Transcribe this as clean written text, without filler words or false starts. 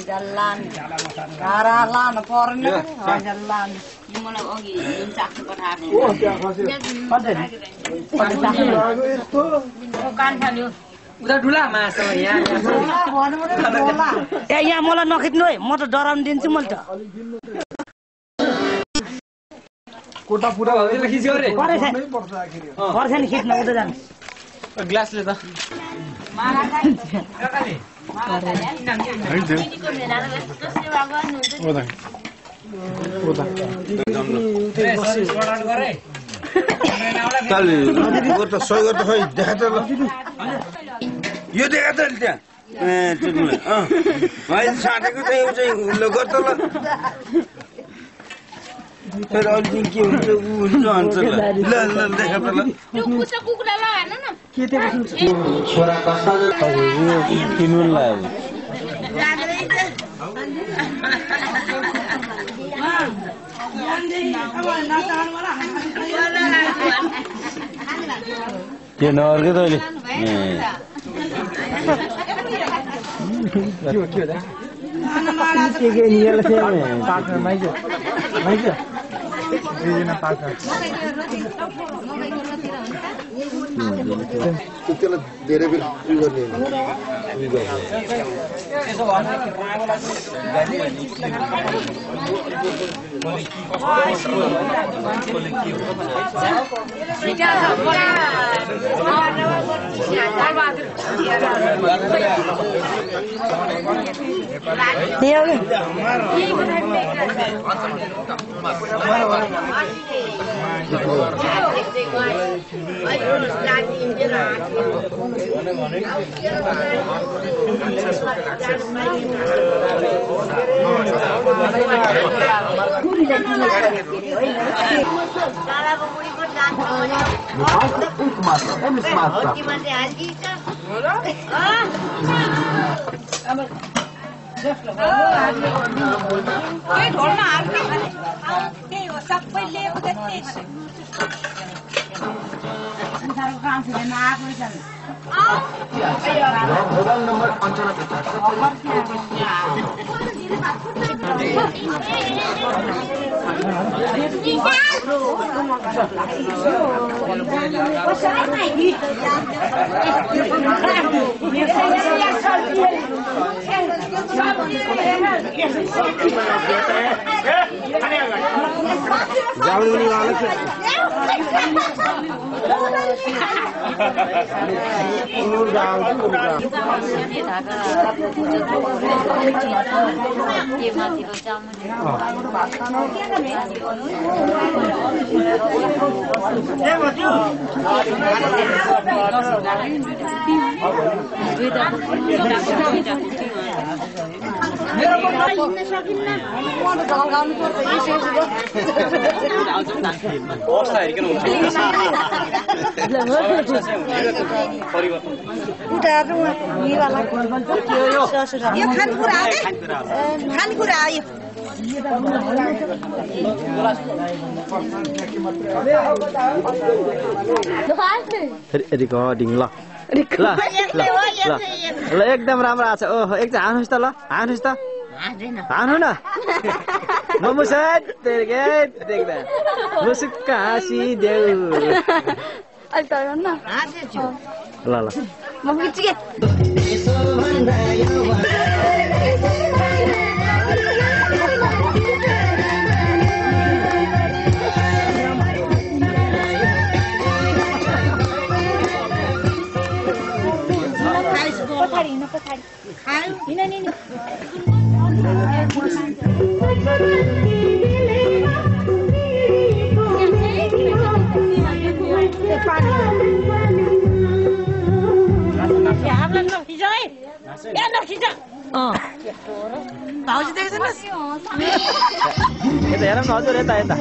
Jalan, karalan, pornya, jalan. Gimana lagi? Puncak sebenarnya. Bukan value. Udah dulu lah mas, ya. Ya mulai nokit noy, mau tuh doram din sih mulai. कोटा पूरा खिच्यो रे पर्छ नि खिच्न उता जानु glass ले त यो देखा त त्यहाँ भाइ साटेको चाहिँ ल गर्छ ल तर अलि के हुन्छ उ हुन्छ भन्छ ल ल देखा त ल त्यो कुचा कुकुरा लगाएन न के त्यो छोरा कसले किन्नु लाग्यो के नअर्के त अहिले के नियर से पार्क में माइज रेजना पार्क त्यसले धेरै बेर उयो गर्ने रिकर्डिङ ल ल एकदम राम्रो आछ ओहो एकजना हान्नुस् त ल हान्नुस् त हान्नु न ममुसत तेरे देख्दा मुसुक्क हाँसी देऊ अहिले त न ल ल म खिच्के पछाडि पछाडि हिँड नि भाउजू देख्छ यता हेरौँ न हजुर यता यता